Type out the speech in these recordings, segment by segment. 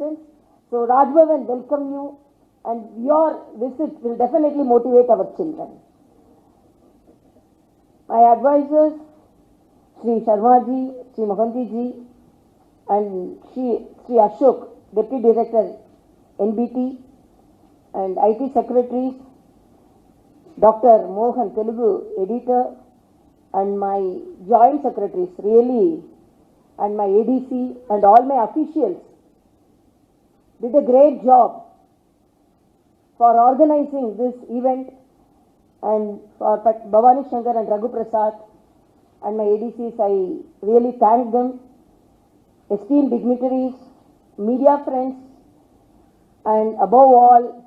presence. So Raj Bhavan welcome you, and your visit will definitely motivate our children. My advisors, Sri Sharmaji, Sri Mohanty and Sri Ashok, Deputy Director, NBT, and IT Secretaries, Dr. Mohan, Telugu Editor, and my Joint Secretaries, really, and my ADC, and all my officials did a great job for organizing this event, and for Bhavani Shankar and Raghu Prasad and my ADCs, I really thank them, esteemed dignitaries, media friends, and above all,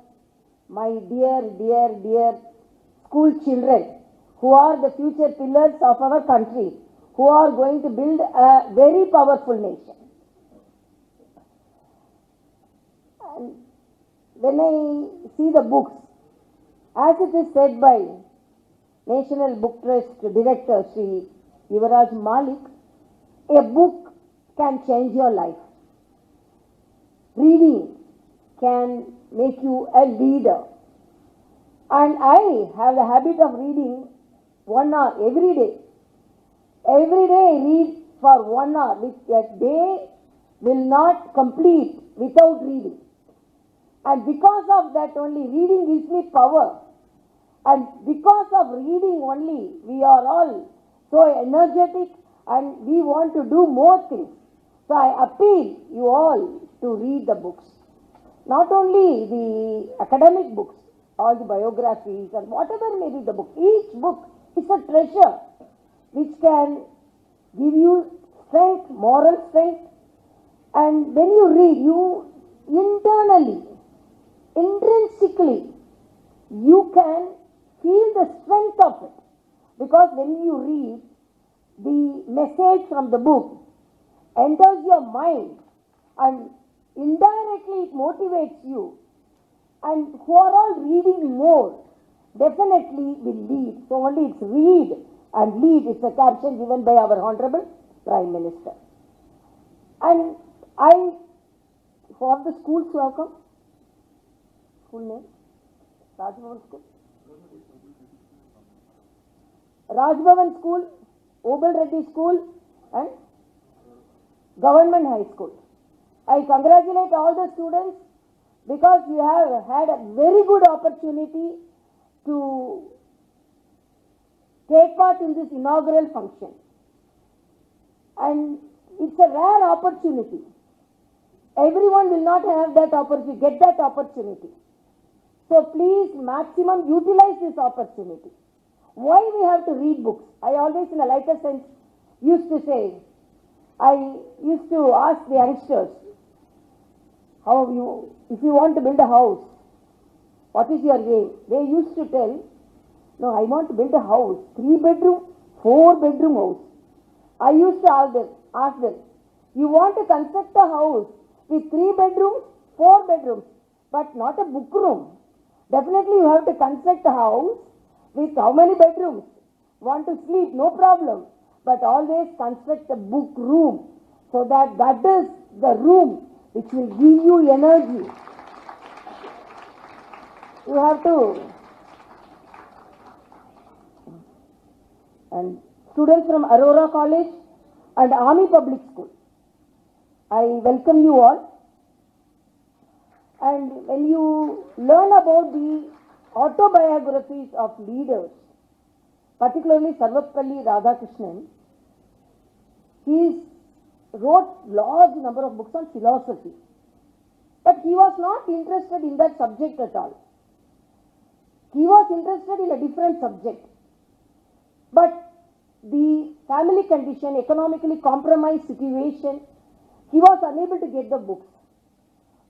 my dear school children, who are the future pillars of our country, who are going to build a very powerful nation. And when I see the books, as it is said by National Book Trust Director Sri Yuvraj Malik, a book can change your life. Reading can make you a leader. And I have the habit of reading 1 hour every day. Every day I read for 1 hour, which a day will not complete without reading. And because of that only, reading gives me power. And because of reading only, we are all so energetic and we want to do more things. So I appeal you all to read the books. Not only the academic books, all the biographies and whatever may be the book. Each book is a treasure which can give you strength, moral strength. And when you read, you internally, intrinsically, you can feel the strength of it. Because when you read, the message from the book enters your mind and indirectly it motivates you. And who are all reading more definitely will lead. So only it's read and lead. It's a caption given by our Honorable Prime Minister. And for the schools who have come, school name? Raj Bhavan School? Raj Bhavan School, Obal Reddy School and Government High School. I congratulate all the students because you have had a very good opportunity to take part in this inaugural function. And it's a rare opportunity. Everyone will not have that opportunity, get that opportunity. So please maximum utilize this opportunity. Why we have to read books? I always in a lighter sense used to say, I used to ask the youngsters, if you want to build a house, what is your aim? They used to tell, no, I want to build a house, 3-bedroom, 4-bedroom house. I used to ask them, you want to construct a house with 3 bedrooms, 4 bedrooms, but not a book room. Definitely you have to construct a house with how many bedrooms? Want to sleep, no problem. But always construct a book room so that is the room which will give you energy. You have to. And students from Aurora College and Army Public School, I welcome you all. And when you learn about the autobiographies of leaders, particularly Sarvapalli Radhakrishnan, he wrote large number of books on philosophy. But he was not interested in that subject at all. He was interested in a different subject. But the family condition, economically compromised situation, he was unable to get the books.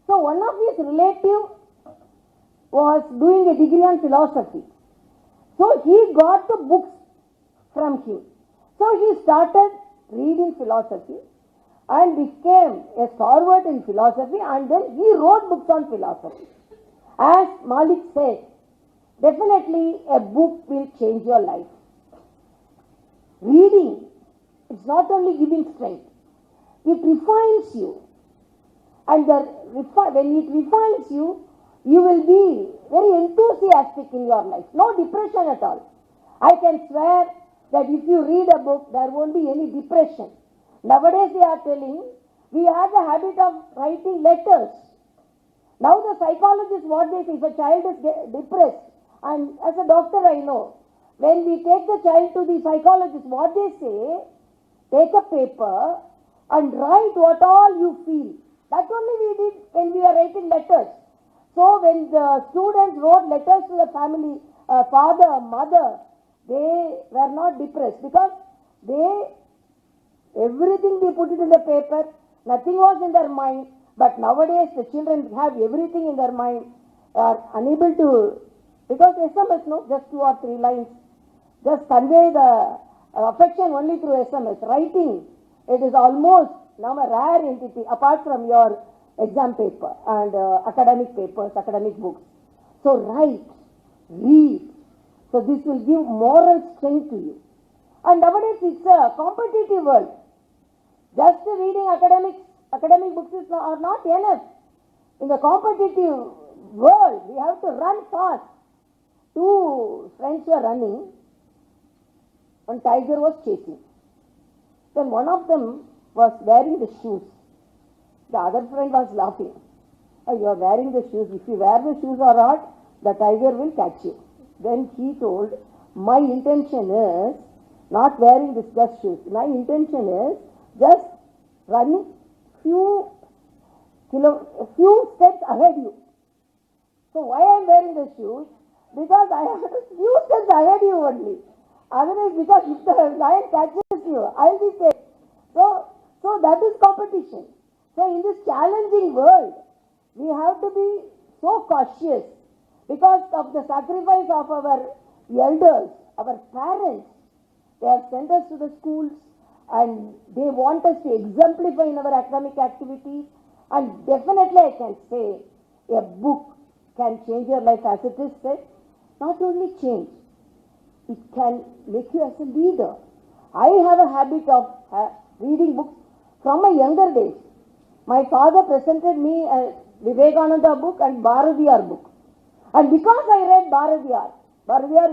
So one of his relatives was doing a degree on philosophy. So he got the books from him. So he started reading philosophy and became a stalwart in philosophy, and then he wrote books on philosophy. As Malik said, definitely a book will change your life. Reading, it's not only giving strength, it refines you. And the when it refines you, you will be very enthusiastic in your life. No depression at all. I can swear that if you read a book, there won't be any depression. Nowadays they are telling, we have the habit of writing letters. Now the psychologists, what they say, if a child is depressed, and as a doctor I know, when we take the child to the psychologist, what they say, take a paper and write what all you feel. That only we did when we were writing letters. So when the students wrote letters to the family, father, mother, they were not depressed because everything they put it in the paper, nothing was in their mind. But nowadays the children have everything in their mind, are unable to, because SMS, no, just 2 or 3 lines, just convey the affection only through SMS. Writing, it is almost now a rare entity apart from your exam paper and academic papers, academic books. So write, read. So this will give moral strength to you. And nowadays it's a competitive world. Just reading academic books are not enough. In the competitive world, we have to run fast. 2 friends were running, and tiger was chasing. Then one of them was wearing the shoes. The other friend was laughing. Oh, you are wearing the shoes. If you wear the shoes or not, the tiger will catch you. Then he told, my intention is not wearing this just shoes. My intention is just running few steps ahead you. So why I am wearing the shoes? Because I have few steps ahead you only. Otherwise, because if the lion catches you, I will be safe. So that is competition. So in this challenging world, we have to be so cautious because of the sacrifice of our elders, our parents. They have sent us to the schools and they want us to exemplify in our academic activities. And definitely I can say a book can change your life, as it is said. Not only change, it can make you as a leader. I have a habit of reading books from my younger days. My father presented me a Vivekananda book and Bharatiyar book. And because I read Bharatiyar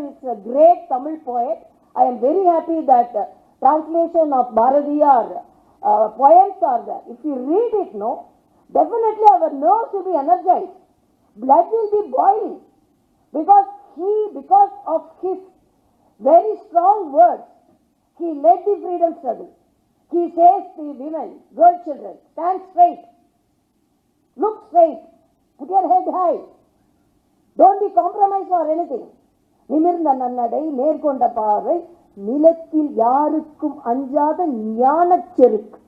is a great Tamil poet. I am very happy that translation of Bharatiyar poems are there. If you read it, no, definitely our nerves will be energized. Blood will be boiling. Because of his very strong words, he led the freedom struggle. He says to women, girl children, stand straight, look straight, put your head high, don't be compromised for anything. நிமிர்ந்த நன்னடை நேர்கொண்ட பார்வை நிலத்தில் யாருக்கும் அஞ்சாத ஞானச் செருக்கு.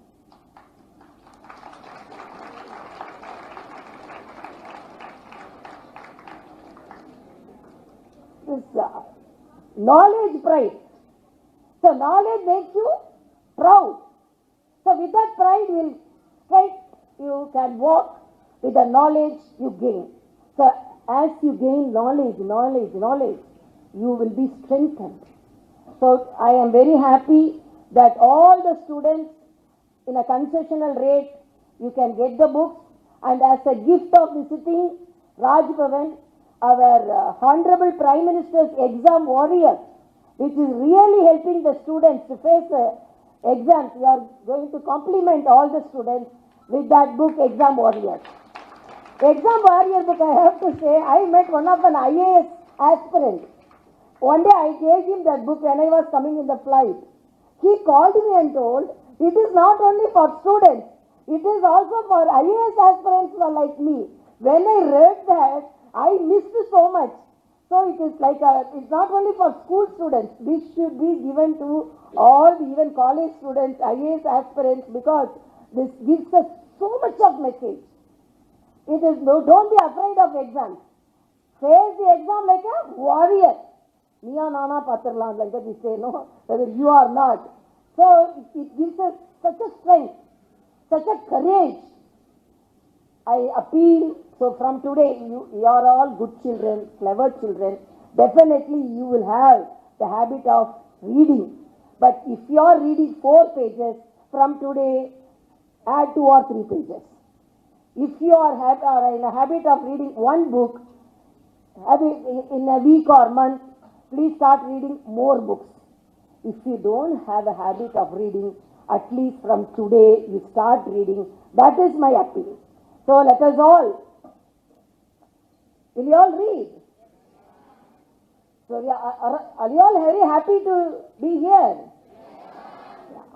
Knowledge pride. So knowledge makes you proud. So with that pride you can walk with the knowledge you gain. So as you gain knowledge, you will be strengthened. So I am very happy that all the students in a concessional rate, you can get the books, and as a gift of visiting Raj Bhavan, our Honorable Prime Minister's exam warrior, which is really helping the students to face the exams. We are going to compliment all the students with that book, Exam Warrior. Exam Warrior book, I have to say, I met one of an IAS aspirant. One day I gave him that book when I was coming in the flight. He called me and told, it is not only for students, it is also for IAS aspirants who are like me. When I read that, I missed so much. So it is like it's not only for school students. This should be given to all the even college students, IAS aspirants, because this gives us so much of message. It is don't be afraid of exams. Face the exam like a warrior. Niya nana patirla, like that we say, no, whether you are not. So it gives us such a strength, such a courage. I appeal. So from today, you are all good children, clever children. Definitely you will have the habit of reading. But if you are reading 4 pages, from today, add 2 or 3 pages. If you are in a habit of reading one book in a week or month, please start reading more books. If you don't have a habit of reading, at least from today you start reading. That is my appeal. So let us all, will you all read? So are you all very happy to be here? Yeah.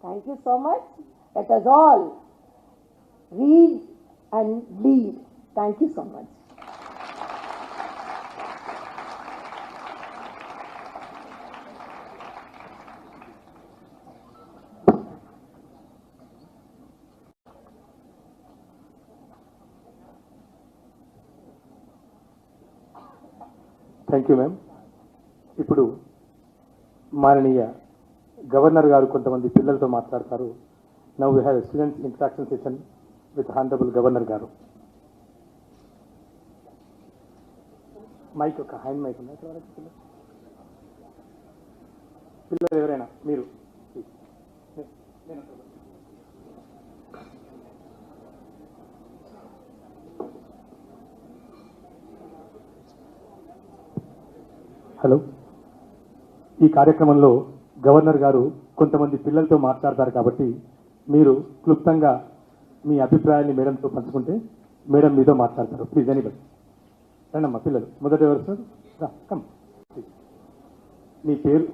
Thank you so much. Let us all read and lead. Thank you so much. Thank you ma'am. ఇప్పుడు మాననీయ governor గారు కొంతమంది పిల్లలతో మాట్లాడతారు. Now we have students interaction session with honourable governor గారు. Mic ఒక hand mic ఉందా పిల్లలు ఎవరైనా మీరు? హలో. ఈ కార్యక్రమంలో గవర్నర్ గారు కొంతమంది పిల్లలతో మాట్లాడతారు కాబట్టి మీరు క్లుప్తంగా మీ అభిప్రాయాన్ని మేడంతో పంచుకుంటే మేడం మీతో మాట్లాడతారు. Please anybody. రండమ్మా పిల్లలు. మొదట ఎవరు సార్? కమ్. మీ పేరు?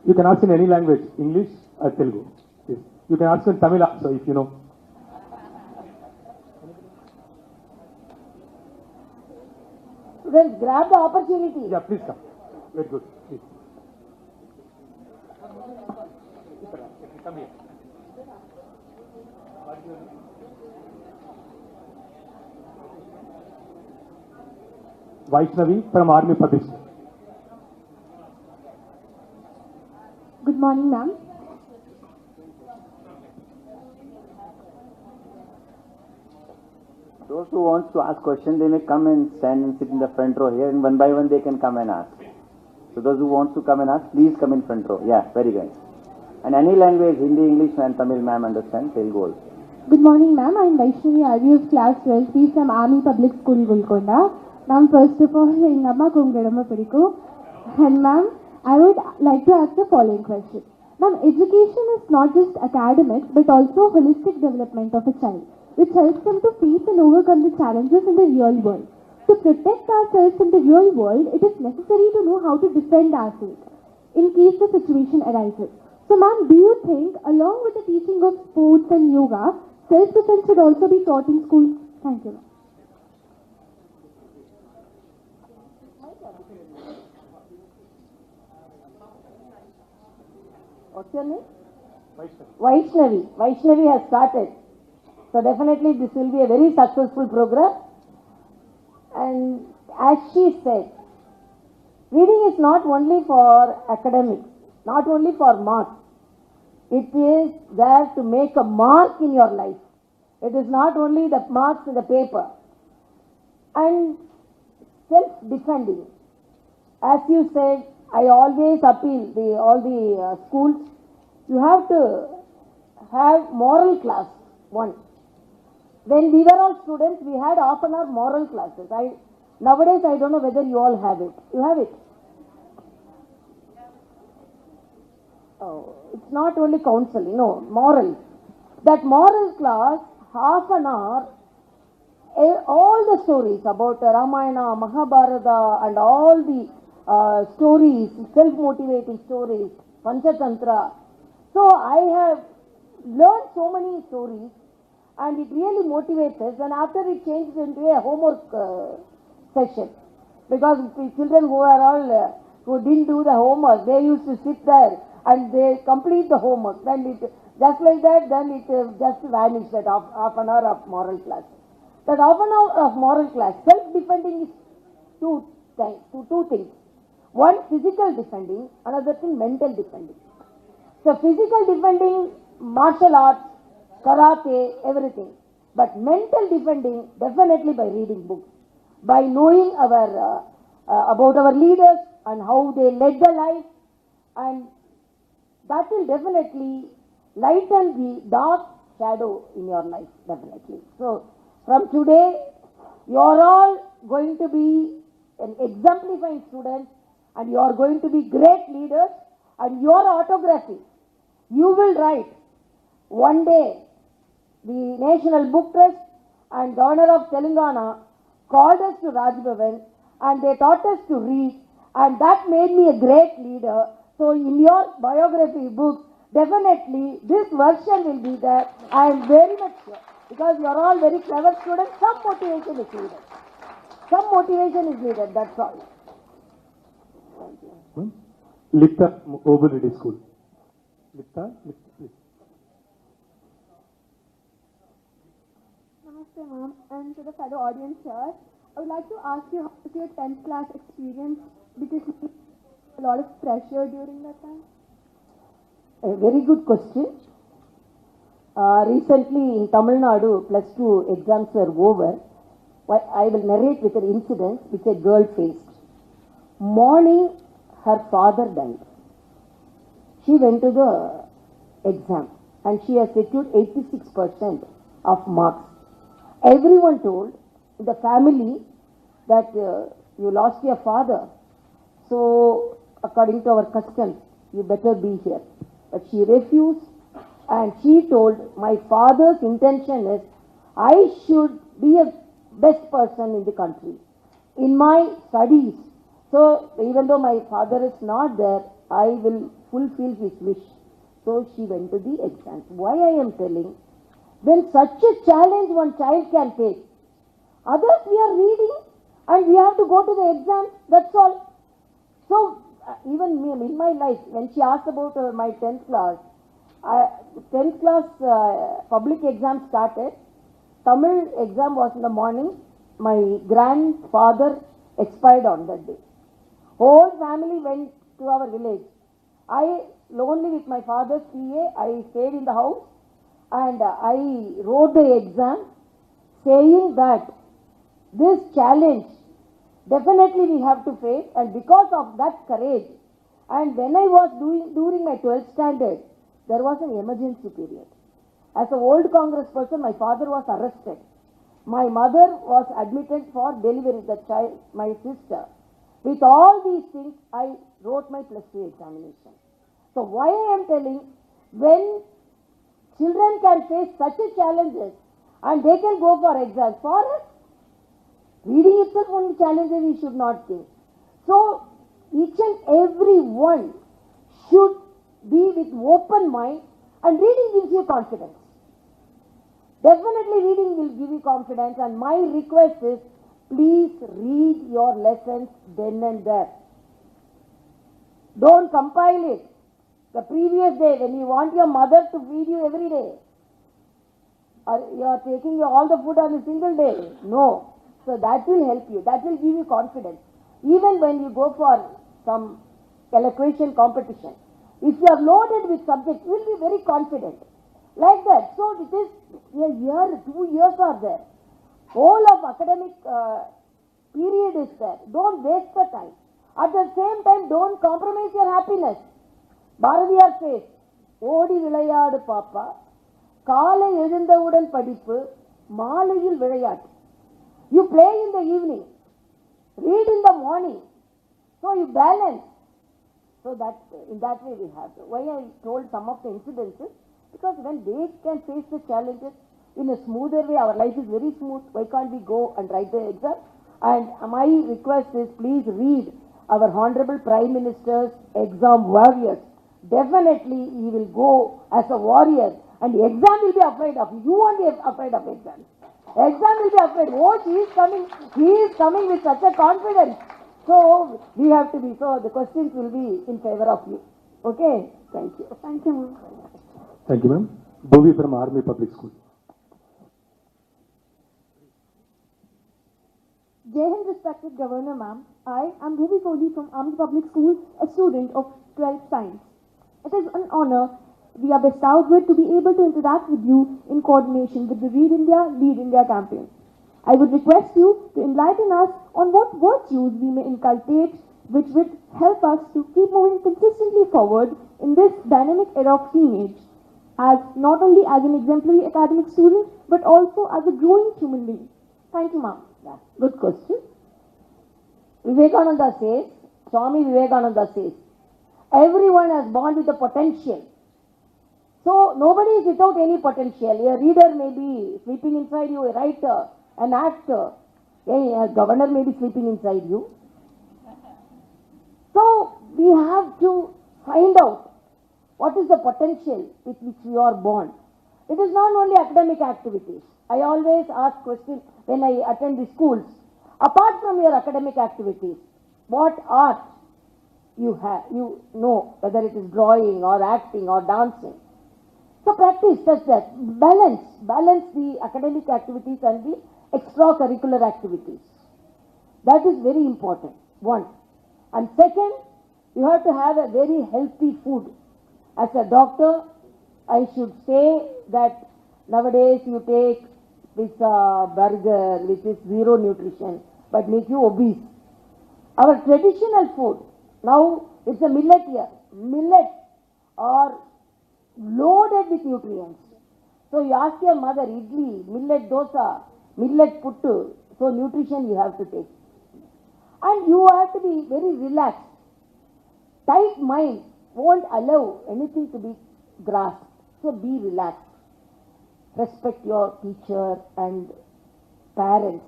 You can ask in any language, English are Telugu. You can ask in Tamil also if you know. Students, grab the opportunity. Yeah, please come. Very good. Please. Come here. Vaishnavi from Army Public School. Good morning, ma'am. Those who want to ask questions, they may come and stand and sit in the front row here, and one by one they can come and ask. So those who want to come and ask, please come in front row. Yeah, very good. And any language, Hindi, English, and Tamil, ma'am, understand, Telugu also. Good morning, ma'am. I am Vaishnavi, IVF class 12, from Army Public School, Golconda. Ma'am, first of all, Amma Kungadama Padiku. And ma'am, I would like to ask the following question. Ma'am, education is not just academics, but also holistic development of a child, which helps them to face and overcome the challenges in the real world. To protect ourselves in the real world, it is necessary to know how to defend ourselves in case the situation arises. So ma'am, do you think, along with the teaching of sports and yoga, self-defense should also be taught in school? Thank you. What's your name? Vaishnavi. Vaishnavi has started. So definitely this will be a very successful program. And as she said, reading is not only for academics, not only for marks. It is there to make a mark in your life. It is not only the marks in the paper. And self-defending. As you said, I always appeal all the schools, you have to have moral class, one. When we were all students, we had half an hour moral classes. Nowadays, I don't know whether you all have it. You have it? Oh, it's not only counseling, no, moral. That moral class, half an hour, all the stories about Ramayana, Mahabharata, and all the stories, self-motivating stories, Panchatantra. So I have learned so many stories, and it really motivates us. And after it changed into a homework session, because the children who are all who didn't do the homework, they used to sit there and they complete the homework. Then it just like that, then it just vanished. That half an hour of moral class. That half an hour of moral class, self-defending is two things. One, physical defending, another thing, mental defending. So physical defending, martial arts, karate, everything. But mental defending, definitely by reading books, by knowing about our leaders and how they led their life, and that will definitely lighten the dark shadow in your life, definitely. So, from today, you are all going to be an exemplifying student, and you are going to be great leaders, and your autography, you will write. One day, the National Book Trust and Governor of Telangana called us to Raj Bhavan, and they taught us to read, and that made me a great leader. So in your biography books, definitely this version will be there. I am very much sure, because you are all very clever students. Some motivation is needed. Some motivation is needed, that's all. Thank you. Lipta Oberready School. Lipta, please. Namaste, ma'am, and to the fellow audience here. I would like to ask you, how was your 10th class experience? Because you had a lot of pressure during that time. A very good question. Recently in Tamil Nadu, plus 2 exams were over. I will narrate with an incident which a girl faced. Morning, her father died. She went to the exam and she has secured 86% of marks. Everyone told the family that you lost your father, so according to our customs, you better be here. But she refused, and she told, my father's intention is I should be a best person in the country, in my studies. So even though my father is not there, I will fulfill his wish. So she went to the exams. Why I am telling? When such a challenge one child can face, others we are reading and we have to go to the exam, that's all. So even me, in my life, when she asked about my 10th class, 10th class public exam started. Tamil exam was in the morning. My grandfather expired on that day. Whole family went to our village. I, lonely with my father's PA, I stayed in the house and I wrote the exam saying that this challenge definitely we have to face, and because of that courage, and when I was during my 12th standard, there was an emergency period. As an old Congress person, my father was arrested. My mother was admitted for delivery, the child, my sister. With all these things, I wrote my plus 2 examination. So why I am telling, when children can face such a challenges and they can go for exams, for us, reading itself only challenges we should not think. So each and every one should be with open mind, and reading gives you confidence. Definitely reading will give you confidence, and my request is, please read your lessons then and there. Don't compile it the previous day when you want your mother to feed you every day. Or you are taking all the food on a single day. No. So that will help you. That will give you confidence. Even when you go for some elocution competition, if you are loaded with subjects, you will be very confident. Like that. So it is a year, 2 years are there. Whole of academic period is there. Don't waste the time. At the same time, don't compromise your happiness. Bharatiyar says, Odi vilayadu papa, Kaalai ezhundawudan padippu, Maalayil vilayattu. You play in the evening, read in the morning, so you balance. So that in that way we have. Why I told some of the incidences? Because when they can face the challenges in a smoother way, our life is very smooth. Why can't we go and write the exam? And my request is, please read our Honorable Prime Minister's exam warriors. Definitely he will go as a warrior, and the exam will be afraid of you. You won't be afraid of exams. Exam will be afraid. Oh, he is coming with such a confidence. So we have to be, so the questions will be in favor of you. Okay? Thank you. Thank you, ma'am. Thank you, ma'am. Bhuvi from Army Public School. Jai Hind, respected Governor, ma'am. I am Bhuvi Kohli from Army Public School, a student of 12th Science. It is an honor we are bestowed with to be able to interact with you in coordination with the Read India, Lead India campaign. I would request you to enlighten us on what virtues we may inculcate which would help us to keep moving consistently forward in this dynamic era of teenage. as not only as an exemplary academic student, but also as a growing human being. Thank you, ma'am. Yeah, good question. Vivekananda says, Swami Vivekananda says, everyone has born with a potential. So nobody is without any potential. A reader may be sleeping inside you, a writer, an actor, a governor may be sleeping inside you. So we have to find out what is the potential with which we are born. It is not only academic activities. I always ask questions when I attend the schools. Apart from your academic activities, what art you have, you know, whether it is drawing or acting or dancing. So practice such that balance the academic activities and the extracurricular activities. That is very important, one. And second, you have to have a very healthy food. As a doctor, I should say that nowadays you take pizza, burger, which is zero nutrition, but make you obese. Our traditional food, now it's a millet here. Millet are loaded with nutrients. So you ask your mother, idli, millet dosa, millet puttu, so nutrition you have to take. And you have to be very relaxed. Tight mind won't allow anything to be grasped. So be relaxed. Respect your teacher and parents.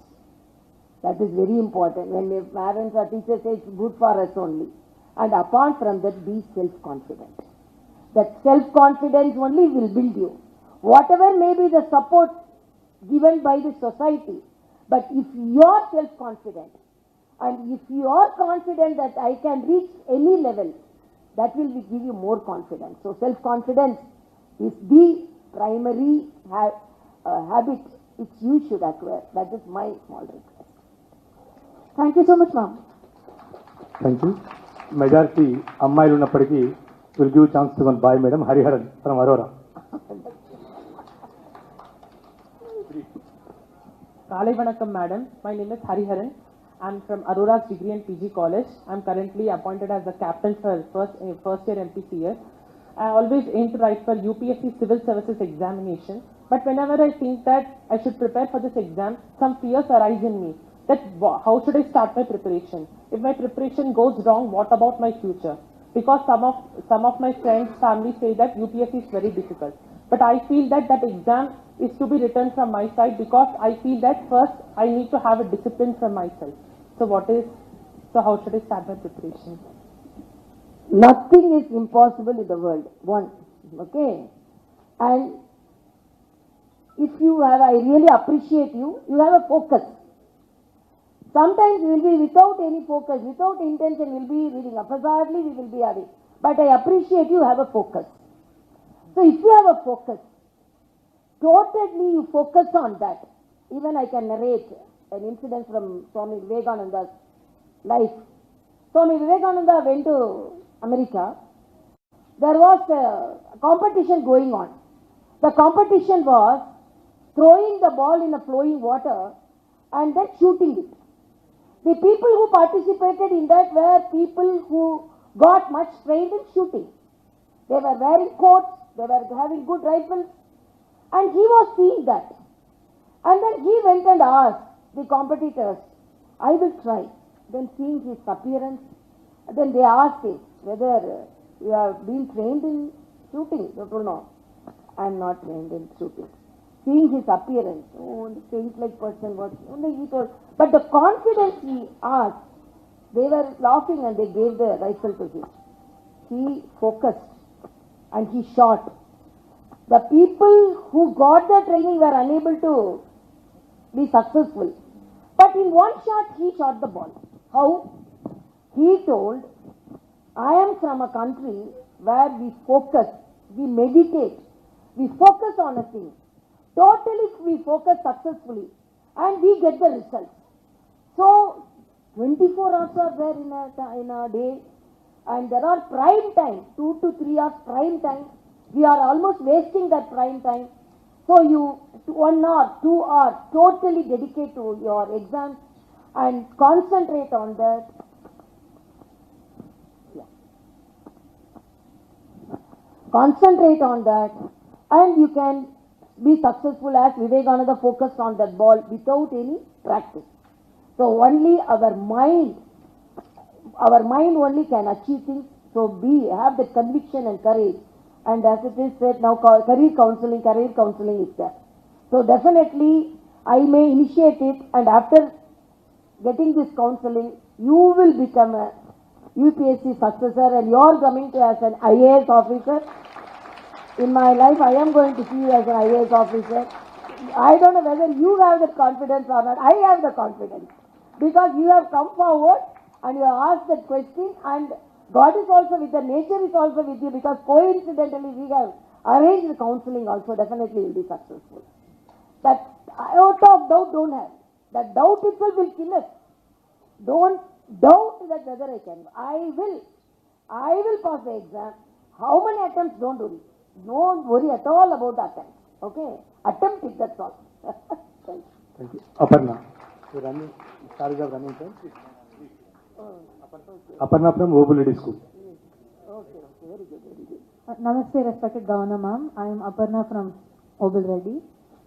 That is very important. When your parents or teachers say it's good for us only. And apart from that, be self-confident. That self-confidence only will build you. Whatever may be the support given by the society, but if you are self-confident, and if you are confident that I can reach any level, that will give you more confidence. So self-confidence is the primary habit which you should acquire. That is my small request. Thank you so much, ma'am. Thank you. Majority అమ్మాయిలు ఉన్నప్పటికీ will give chance to one boy madam Hariharan from Arora. Kale Vanakkam, madam. My name is Hariharan. I'm from Aurora's Degree and PG College. I'm currently appointed as the captain for first year MPCS. I always aim to write for UPSC Civil Services examination. But whenever I think that I should prepare for this exam, some fears arise in me. That how should I start my preparation? If my preparation goes wrong, what about my future? Because some of my friends, family say that UPSC is very difficult. But I feel that that exam is to be written from my side, because I feel that first I need to have a discipline from myself. So how should I start my preparation? Nothing is impossible in the world. One. Okay. And if you have, I really appreciate you, you have a focus. Sometimes we will be without any focus, without intention, we will be reading. Haphazardly we will be having. But I appreciate you have a focus. So if you have a focus, totally you focus on that. Even I can narrate an incident from Swami Vivekananda's life. Swami Vivekananda went to America. There was a competition going on. The competition was throwing the ball in a flowing water and then shooting it. The people who participated in that were people who got much trained in shooting. They were wearing coats, they were having good rifles, and he was seeing that. And then he went and asked the competitors, I will try. Then seeing his appearance, then they asked him whether you have been trained in shooting. He told, no, I am not trained in shooting. Seeing his appearance, oh, the saint-like person was, only he told. But the confidence he asked, they were laughing and they gave the rifle to him. He focused and he shot. The people who got the training were unable to be successful. But in one shot, he shot the ball. How? He told, I am from a country where we focus, we meditate, we focus on a thing. Totally we focus successfully and we get the results. So 24 hours are there in a day, and there are prime time, 2 to 3 hours prime time. We are almost wasting that prime time. So you 1 hour, 2 hours totally dedicate to your exams and concentrate on that. Yeah. Concentrate on that and you can be successful as Vivekananda focused on that ball without any practice. So only our mind only can achieve things. So have that conviction and courage. And as it is said now, career counseling is there. So definitely I may initiate it, and after getting this counseling, you will become a UPSC successor, and you are coming to as an IAS officer. In my life, I am going to see you as an IAS officer. I don't know whether you have that confidence or not. I have the confidence because you have come forward and you have asked that question, and God is also with you, nature is also with you, because coincidentally we have arranged the counseling also. Definitely will be successful. That iota of doubt don't have. That doubt itself will kill us. Don't doubt that whether I can. I will pass the exam. How many attempts? Don't worry. Don't worry at all about the attempts. Okay? Attempt it, that's all. Thank you. Thank you. Aparna. You running, Charge of running time? Aparna from Obaladi School. Okay, very good. Namaste, respected Governor Ma'am. I am Aparna from Obaladi.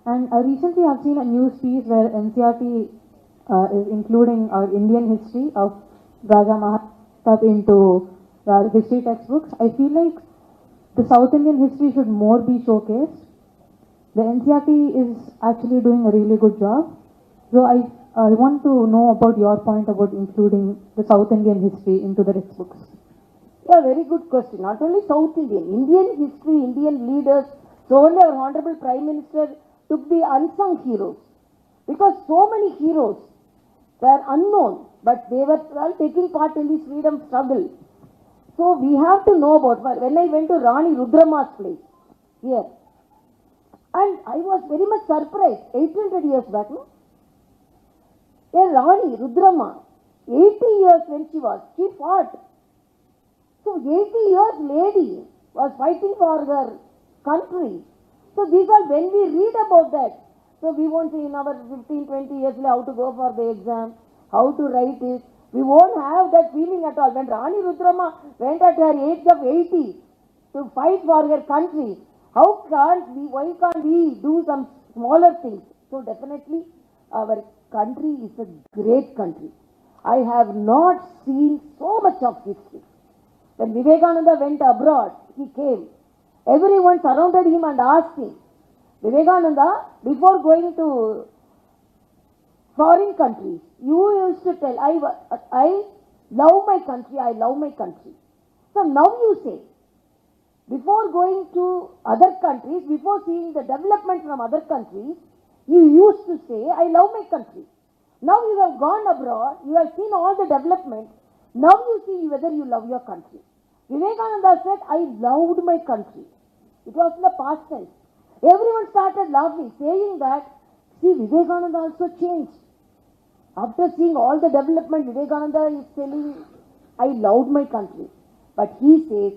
And recently I've seen a news piece where NCRT is including our Indian history of Raja Mahatma into our history textbooks. I feel like the South Indian history should more be showcased. The NCRT is actually doing a really good job. So I want to know about your point about including the South Indian history into the textbooks. Yeah, very good question. Not only South Indian history, Indian leaders. So only our Honorable Prime Minister took the unsung heroes, because so many heroes were unknown, but they were all taking part in this freedom struggle. So we have to know about. When I went to Rani Rudramma's place here, and I was very much surprised. 800 years back, no? Yeah, Rani Rudramma, 80 years when she fought. So 80 years lady was fighting for her country. So these are, when we read about that, so we won't say in our 15-20 years how to go for the exam, how to write it. We won't have that feeling at all. When Rani Rudramma went at her age of 80 to fight for her country, why can't we do some smaller things? So definitely our country is a great country. I have not seen so much of history. When Vivekananda went abroad, he came. Everyone surrounded him and asked him, Vivekananda, before going to foreign countries, you used to tell, I love my country. So now you say, before going to other countries, before seeing the development from other countries, you used to say, I love my country. Now you have gone abroad, you have seen all the development, now you see whether you love your country. Vivekananda said, I loved my country. It was in the past tense. Everyone started laughing, saying that, see, Vivekananda also changed. After seeing all the development, Vivekananda is telling, I loved my country. But he says,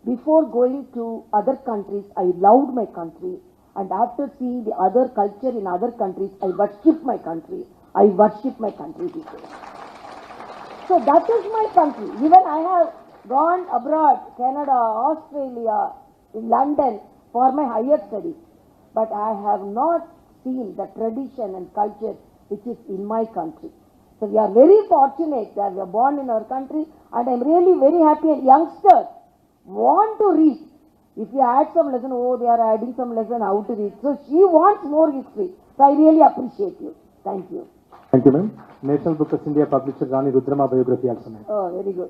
before going to other countries, I loved my country. And after seeing the other culture in other countries, I worship my country. I worship my country, he says. So that is my country. Even I have gone abroad, Canada, Australia, in London for my higher studies. But I have not seen the tradition and culture which is in my country. So we are very fortunate that we are born in our country, and I am really very happy, and youngsters want to read. If you add some lesson, they are adding some lesson how to read. So she wants more history. So I really appreciate you. Thank you. Thank you, ma'am. National Book of India publisher Rani Rudramma biography also, ma'am. Oh, very good.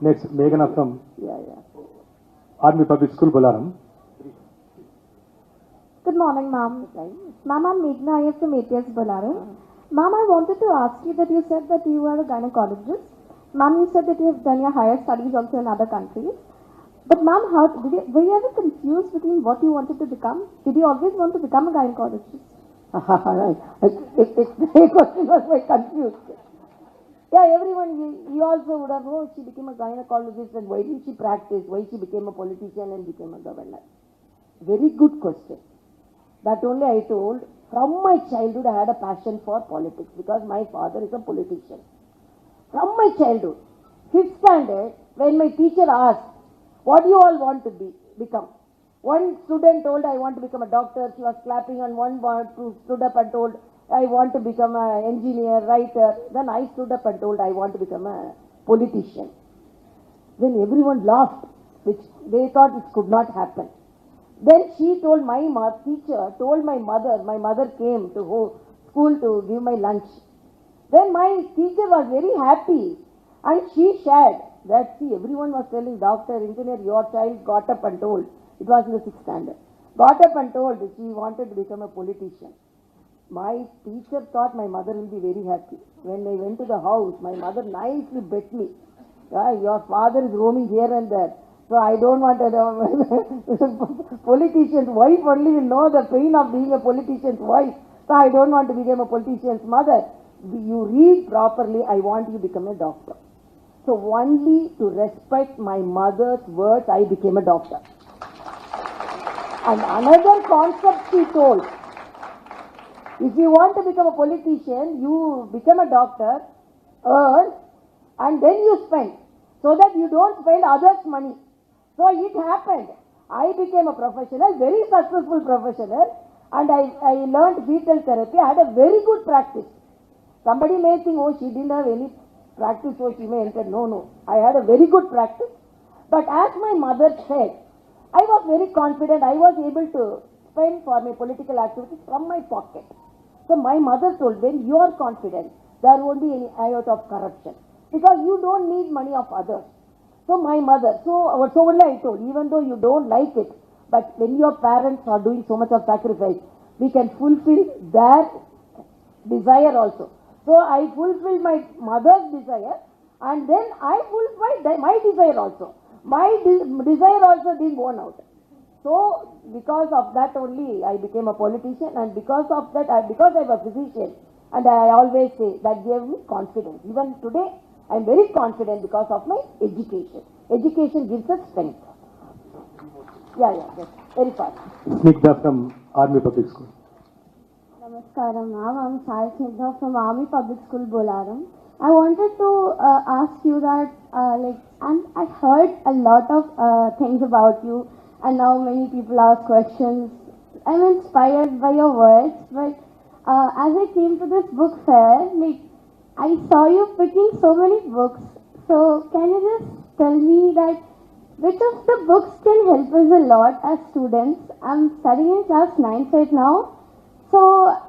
Next, Meghana from Yeah. Army Public School, Bolaram. Good morning, ma'am. Ma'am, I'm Meghna. I am from APS Bonalu. Ma'am, I wanted to ask you that you said that you are a gynecologist. Ma'am, you said that you have done your higher studies also in other countries. But ma'am, were you ever confused between what you wanted to become? Did you always want to become a gynecologist? It's the question was quite confused. Yeah, everyone, you also would have known she became a gynecologist, and why did she practice? Why she became a politician and became a governor? Very good question. That only I told. From my childhood, I had a passion for politics because my father is a politician. From my childhood, 5th standard, when my teacher asked, what do you all want to become? One student told, I want to become a doctor. She was clapping, and one stood up and told, I want to become an engineer, writer. Then I stood up and told, I want to become a politician. Then everyone laughed, which they thought it could not happen. Then she told my teacher, told my mother came to school to give my lunch. Then my teacher was very happy, and she shared that, see, everyone was telling, doctor, engineer, your child got up and told, it was in the 6th standard, got up and told she wanted to become a politician. My teacher thought my mother will be very happy. When I went to the house, my mother nicely bet me, your father is roaming here and there, so I don't want a politician's wife only will know the pain of being a politician's wife, so I don't want to become a politician's mother. You read properly, I want you to become a doctor. So only to respect my mother's words, I became a doctor. And another concept she told, if you want to become a politician, you become a doctor, earn, and then you spend, so that you don't spend others' money. So it happened. I became a professional, very successful professional, and I learned fetal therapy. I had a very good practice. Somebody may think, oh, she didn't have any practice, so she may enter. No. I had a very good practice. But as my mother said, I was very confident. I was able to spend for my political activities from my pocket. So my mother told, when you are confident, there won't be any iota of corruption, because you don't need money of others. So my mother, so only I told, even though you don't like it, but when your parents are doing so much of sacrifice, we can fulfill their desire also. So I fulfilled my mother's desire, and then I fulfilled my desire also. My desire also didn't go out. So because of that only I became a politician, and because of that, because I was a physician, and I always say that gave me confidence. Even today, I am very confident because of my education. Education gives us strength. Yes, very fast. Snigdha from Army Public School. Namaskaram, ma'am. I'm Sai Snigdha from Army Public School, Bolaram. I wanted to ask you that, and I heard a lot of things about you, and now many people ask questions. I'm inspired by your words, but as I came to this book fair, I saw you picking so many books. So can you just tell me that which of the books can help us a lot as students? I'm studying in class 9th right now. So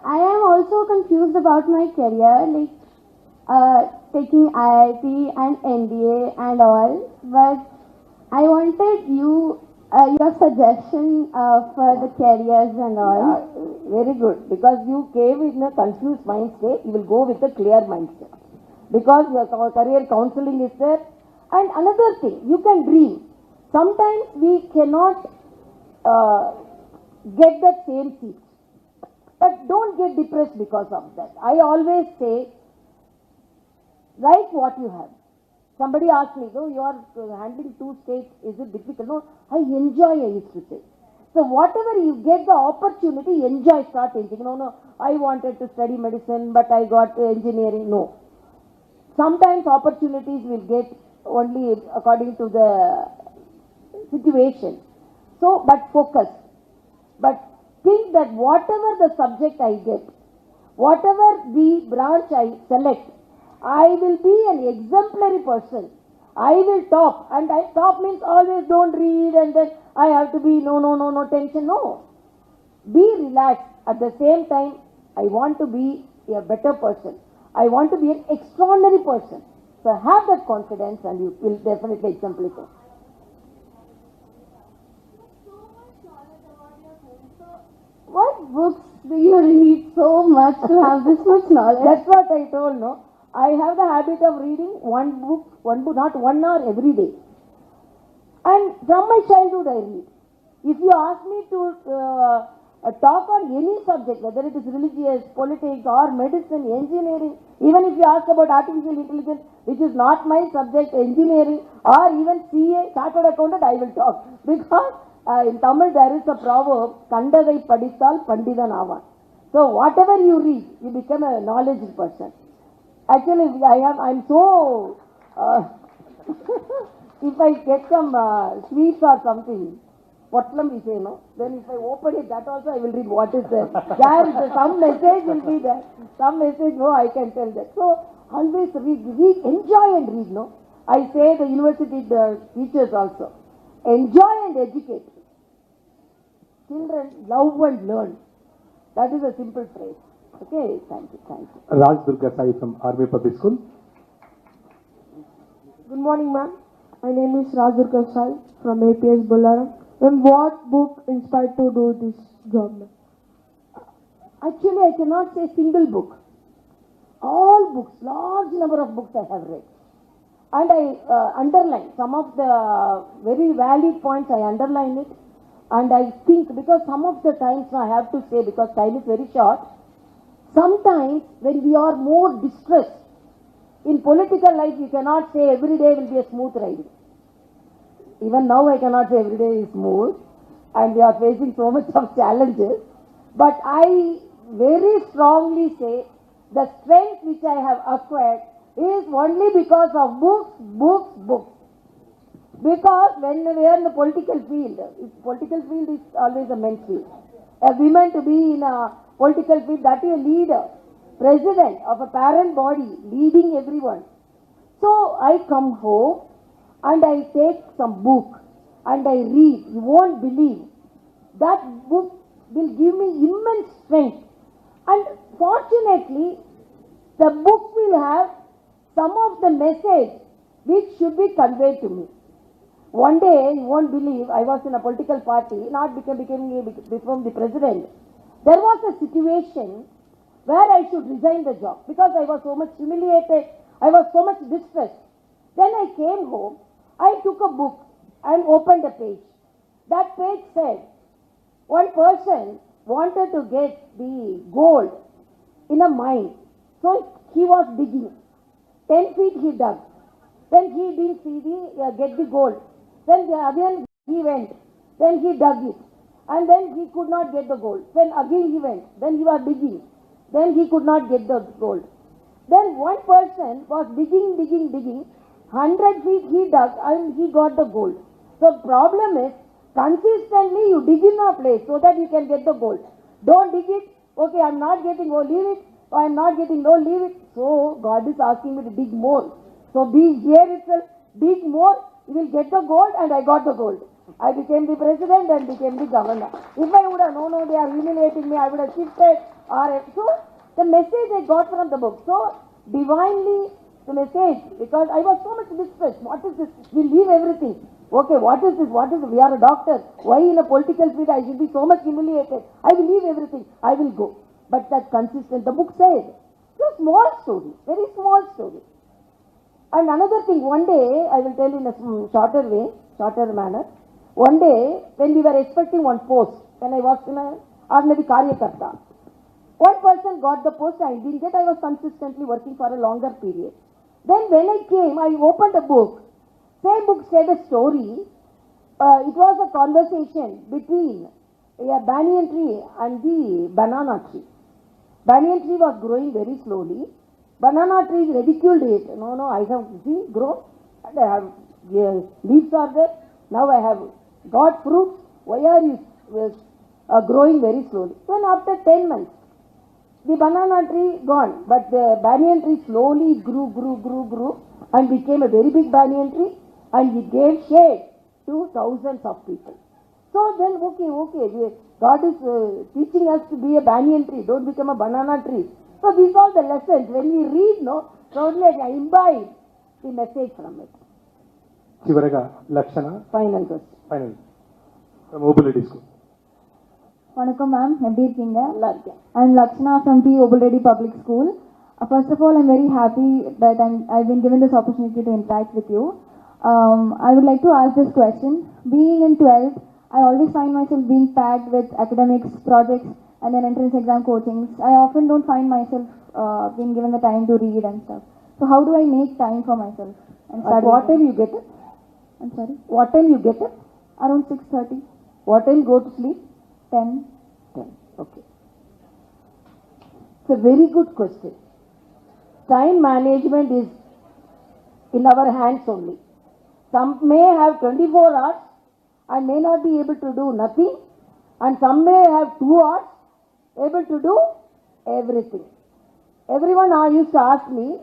I am also confused about my career, taking IIT and NDA and all. But I wanted your suggestion for the careers and all. Yeah, very good. Because you came in a confused mind state, you will go with a clear mindset. Because your career counseling is there. And another thing, you can dream. Sometimes we cannot get that same seat. But don't get depressed because of that. I always say, write what you have. Somebody asked me, you are handling 2 states, is it difficult? No, I enjoy, I used to say. So whatever you get the opportunity, enjoy, start thinking. No, I wanted to study medicine, but I got engineering. No. Sometimes opportunities will get only according to the situation. So, but focus. But think that whatever the subject I get, whatever the branch I select, I will be an exemplary person. I will top, and top means always don't read and then I have to be no tension. No. Be relaxed. At the same time, I want to be a better person. I want to be an extraordinary person. So have that confidence and you will definitely exemplify. What books do you read so much to have this much knowledge? That's what I told, no. I have the habit of reading one book, not 1 hour every day. And from my childhood I read. If you ask me to talk on any subject, whether it is religious, politics or medicine, engineering, even if you ask about artificial intelligence, which is not my subject, engineering or even CA, chartered accountant, I will talk. Because in Tamil there is a proverb, Kandadai Padithal Pandidan Avan. So whatever you read, you become a knowledgeable person. Actually, I'm so, if I get some sweets or something, Potlam we say, no? Then if I open it, that also I will read what is there. There is some message will be there. Some message, no, I can tell that. So always read, enjoy and read, no? I say the university teachers also. Enjoy and educate. Children love and learn. That is a simple phrase. Okay, thank you, thank you. Raj Durga Sai from Army Public School. Good morning, ma'am. My name is Raj Durga Sai from APS Bolaram. Ma'am, what book inspired to do this job, ma'am? Actually, I cannot say single book. All books, large number of books I have read. And I underline some of the very valid points, I underline it. And I think, because some of the times I have to say, because time is very short, sometimes when we are more distressed, in political life you cannot say every day will be a smooth ride. Even now I cannot say every day is smooth, and we are facing so much of challenges. But I very strongly say the strength which I have acquired is only because of books, books, books. Because when we are in the political field is always a men's field. A woman to be in a political field, that is a leader, president of a parent body, leading everyone. So I come home and I take some book and I read. You won't believe. That book will give me immense strength. And fortunately, the book will have some of the message which should be conveyed to me. One day, you won't believe, I was in a political party, not becoming the president. There was a situation where I should resign the job because I was so much humiliated, I was so much distressed. Then I came home, I took a book and opened a page. That page said, one person wanted to get the gold in a mine. So he was digging. 10 feet he dug. Then he didn't see get the gold. Then again he went. Then he dug it. And then he could not get the gold. Then again he went. Then he was digging. Then he could not get the gold. Then one person was digging. 100 feet he dug and he got the gold. So problem is, consistently you dig in a place so that you can get the gold. Don't dig it. Okay, I'm not getting, oh leave it. Oh, I'm not getting, no leave it. So God is asking me to dig more. So be here itself, dig more. You will get the gold, and I got the gold. I became the president and became the governor. If I would have known, no, they are humiliating me, I would have shifted. So the message I got from the book. So divinely the message, because I was so much distressed. What is this? We leave everything. Okay, what is this? We are a doctor. Why in a political field I should be so much humiliated? I will leave everything. I will go. But that consistent, the book says. It's a small story, very small story. And another thing, one day, I will tell in a shorter way, shorter manner. One day, when we were expecting one post, when I was in an ordinary Karyakarta, one person got the post, I didn't get, I was consistently working for a longer period. Then when I came, I opened a book. Same book said a story. It was a conversation between a banyan tree and the banana tree. Banyan tree was growing very slowly. Banana trees ridiculed it. No, I have grown and I have leaves are there. Now I have got fruits. Why are you growing very slowly? Then after 10 months, the banana tree gone, but the banyan tree slowly grew and became a very big banyan tree, and it gave shade to thousands of people. So then, okay, God is teaching us to be a banyan tree, don't become a banana tree. So these are the lessons. When we read, totally I imbibe the message from it. చివరగా Lakshana Final question. Final from Obuleddy school. Vanakkam ma'am, எப்படி இருக்கீங்க? நல்லா இருக்கேன். I'm Lakshana from P. Obulreddy Public School. First of all, I'm very happy that I've been given this opportunity to interact with you. I would like to ask this question. Being in 12th, I always find myself being packed with academics, projects, and then entrance exam coachings. I often don't find myself being given the time to read and stuff. So how do I make time for myself? And At what time you get up? I'm sorry? What time you get up? Around 6:30, What time go to sleep? 10. 10. Okay. It's a very good question. Time management is in our hands only. Some may have 24 hours and may not be able to do nothing, and some may have 2 arts, able to do everything. Everyone used to ask me,